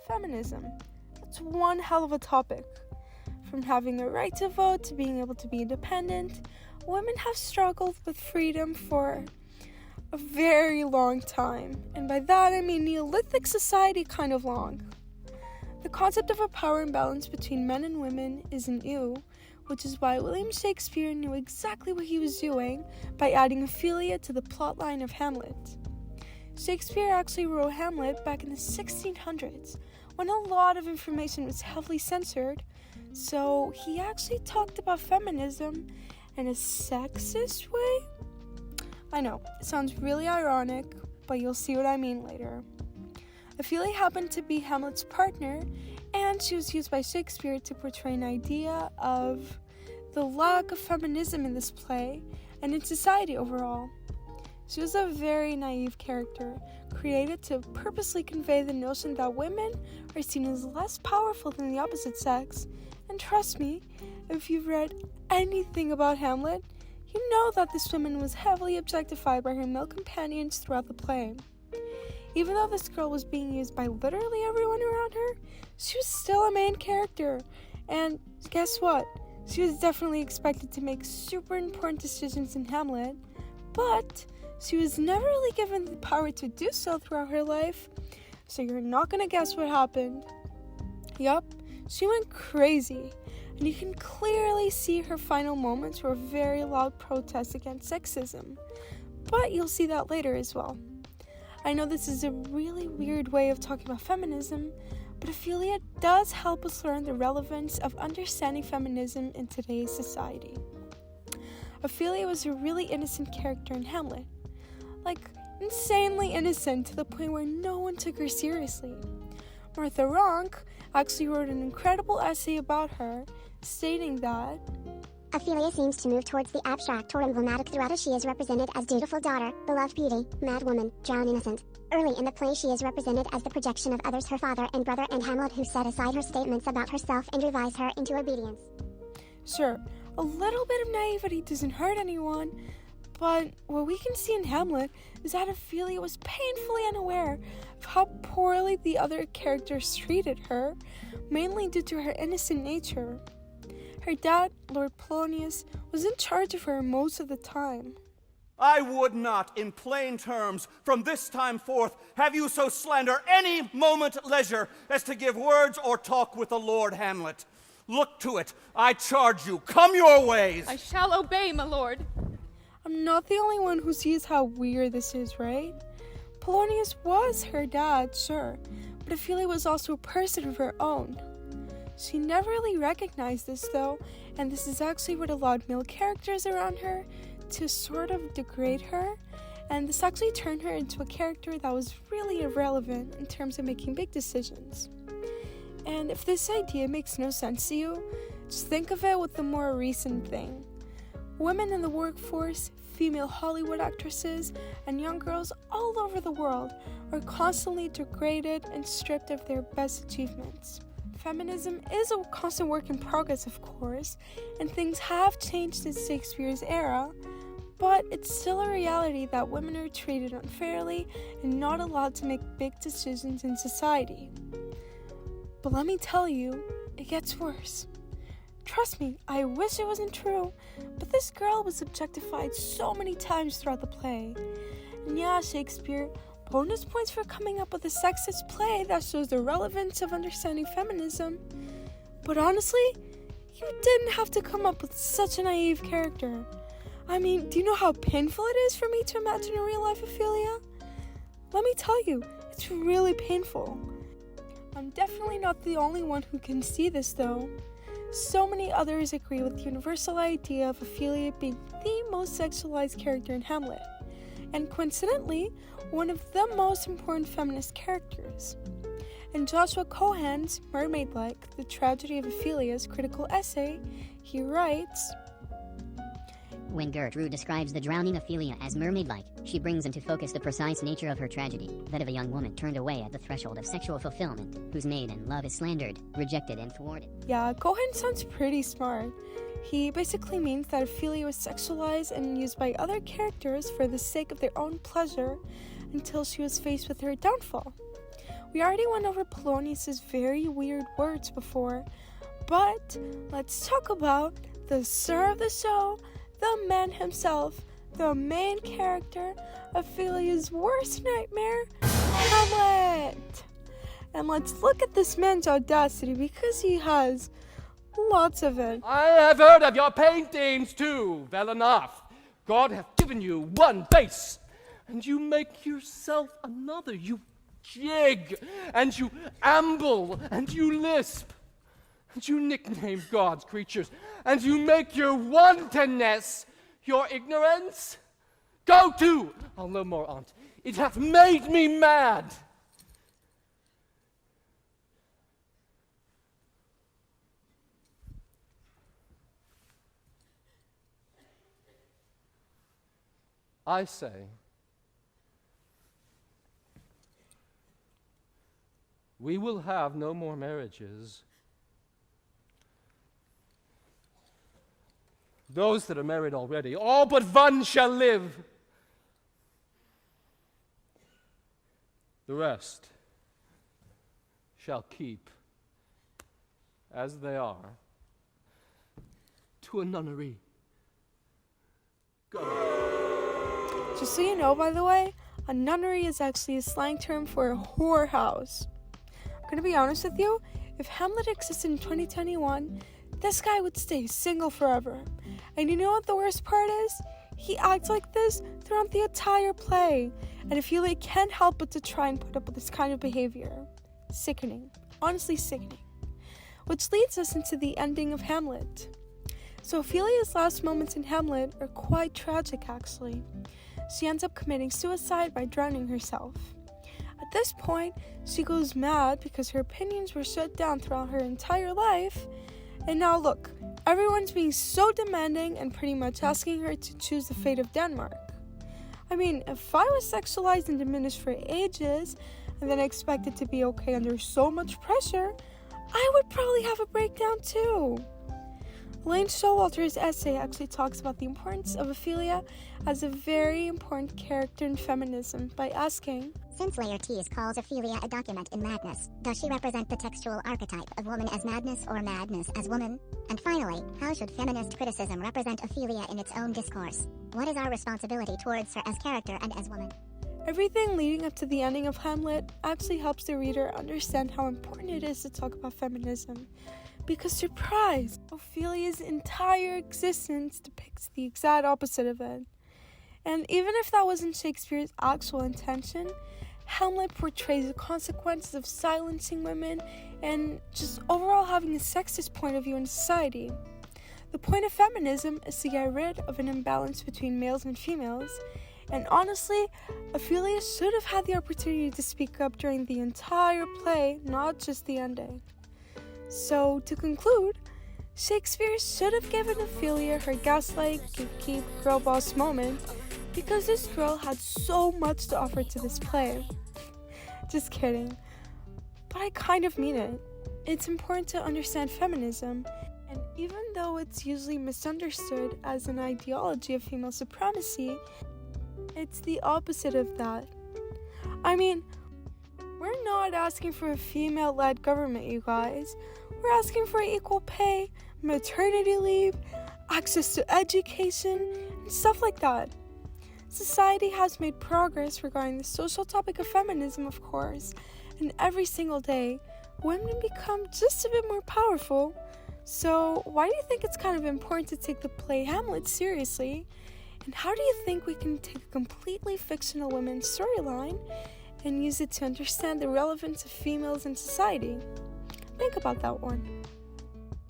feminism. It's one hell of a topic. From having a right to vote to being able to be independent, women have struggled with freedom for a very long time. And by that I mean Neolithic society kind of long. The concept of a power imbalance between men and women isn't new, which is why William Shakespeare knew exactly what he was doing by adding Ophelia to the plotline of Hamlet. Shakespeare actually wrote Hamlet back in the 1600s, when a lot of information was heavily censored, so he actually talked about feminism in a sexist way. I know, it sounds really ironic, but you'll see what I mean later. Ophelia happened to be Hamlet's partner, and she was used by Shakespeare to portray an idea of the lack of feminism in this play and in society overall. She was a very naive character, created to purposely convey the notion that women are seen as less powerful than the opposite sex. And trust me, if you've read anything about Hamlet, you know that this woman was heavily objectified by her male companions throughout the play. Even though this girl was being used by literally everyone around her, she was still a main character. And guess what? She was definitely expected to make super important decisions in Hamlet, but she was never really given the power to do so throughout her life, so you're not gonna guess what happened. Yup, she went crazy, and you can clearly see her final moments were very loud protests against sexism, but you'll see that later as well. I know this is a really weird way of talking about feminism, but Ophelia does help us learn the relevance of understanding feminism in today's society. Ophelia was a really innocent character in Hamlet. Like, insanely innocent to the point where no one took her seriously. Ronk actually wrote an incredible essay about her, stating that Ophelia seems to move towards the abstract or emblematic throughout as she is represented as dutiful daughter, beloved beauty, mad woman, drowned innocent. Early in the play she is represented as the projection of others, her father and brother and Hamlet, who set aside her statements about herself and revise her into obedience. Sure, a little bit of naivety doesn't hurt anyone, but what we can see in Hamlet is that Ophelia was painfully unaware of how poorly the other characters treated her, mainly due to her innocent nature. Her dad, Lord Polonius, was in charge of her most of the time. I would not, in plain terms, from this time forth, have you so slander any moment leisure as to give words or talk with the Lord Hamlet. Look to it, I charge you, come your ways! I shall obey, my lord. I'm not the only one who sees how weird this is, right? Polonius was her dad, sure, but Ophelia was also a person of her own. She never really recognized this though, and this is actually what allowed male characters around her to sort of degrade her, and this actually turned her into a character that was really irrelevant in terms of making big decisions. And if this idea makes no sense to you, just think of it with the more recent thing. Women in the workforce, female Hollywood actresses, and young girls all over the world are constantly degraded and stripped of their best achievements. Feminism is a constant work in progress, of course, and things have changed since Shakespeare's era, but it's still a reality that women are treated unfairly and not allowed to make big decisions in society. But let me tell you, it gets worse. Trust me, I wish it wasn't true, but this girl was objectified so many times throughout the play. And yeah, Shakespeare, bonus points for coming up with a sexist play that shows the relevance of understanding feminism. But honestly, you didn't have to come up with such a naive character. I mean, do you know how painful it is for me to imagine a real-life Ophelia? Let me tell you, it's really painful. I'm definitely not the only one who can see this though. So many others agree with the universal idea of Ophelia being the most sexualized character in Hamlet, and coincidentally, one of the most important feminist characters. In Joshua Cohen's Mermaid-like, The Tragedy of Ophelia's critical essay, he writes, Wntr describes the drowning Ophelia as mermaid-like. She brings into focus the precise nature of her tragedy, that of a young woman turned away at the threshold of sexual fulfillment, whose maiden love is slandered, rejected, and thwarted. Yeah, Cohen sounds pretty smart. He basically means that Ophelia was sexualized and used by other characters for the sake of their own pleasure until she was faced with her downfall. We already went over Polonius's very weird words before, but let's talk about the star of the show, the man himself, the main character, Ophelia's worst nightmare, Hamlet. And let's look at this man's audacity, because he has lots of it. I have heard of your paintings too, well enough. God hath given you one face, and you make yourself another. You jig, and you amble, and you lisp, and you nickname God's creatures, and you make your wantonness your ignorance. Go to! I'll no more on't. It hath made me mad. I say, we will have no more marriages. Those that are married already, all but one shall live. The rest shall keep as they are to a nunnery. Go. Just so you know, by the way, a nunnery is actually a slang term for a whorehouse. I'm gonna be honest with you, if Hamlet existed in 2021, this guy would stay single forever. And you know what the worst part is? He acts like this throughout the entire play, and Ophelia can't help but to try and put up with this kind of behavior. Sickening. Honestly sickening. Which leads us into the ending of Hamlet. So Ophelia's last moments in Hamlet are quite tragic, actually. She ends up committing suicide by drowning herself. At this point, she goes mad because her opinions were shut down throughout her entire life. And now look, everyone's being so demanding and pretty much asking her to choose the fate of Denmark. I mean, if I was sexualized and diminished for ages, and then expected to be okay under so much pressure, I would probably have a breakdown too. Elaine Showalter's essay actually talks about the importance of Ophelia as a very important character in feminism by asking, Since Laertes calls Ophelia a document in madness, does she represent the textual archetype of woman as madness or madness as woman? And finally, how should feminist criticism represent Ophelia in its own discourse? What is our responsibility towards her as character and as woman? Everything leading up to the ending of Hamlet actually helps the reader understand how important it is to talk about feminism. Because, surprise, Ophelia's entire existence depicts the exact opposite of it. And even if that wasn't Shakespeare's actual intention, Hamlet portrays the consequences of silencing women and just overall having a sexist point of view in society. The point of feminism is to get rid of an imbalance between males and females, and honestly, Ophelia should have had the opportunity to speak up during the entire play, not just the ending. So, to conclude, Shakespeare should have given Ophelia her gaslight, gatekeep, girl boss moment because this girl had so much to offer to this play. Just kidding. But I kind of mean it. It's important to understand feminism, and even though it's usually misunderstood as an ideology of female supremacy, it's the opposite of that. I mean, we're not asking for a female-led government, you guys. We're asking for equal pay, maternity leave, access to education, and stuff like that. Society has made progress regarding the social topic of feminism, of course, and every single day, women become just a bit more powerful. So why do you think it's kind of important to take the play Hamlet seriously? And how do you think we can take a completely fictional women's storyline and use it to understand the relevance of females in society? Think about that one.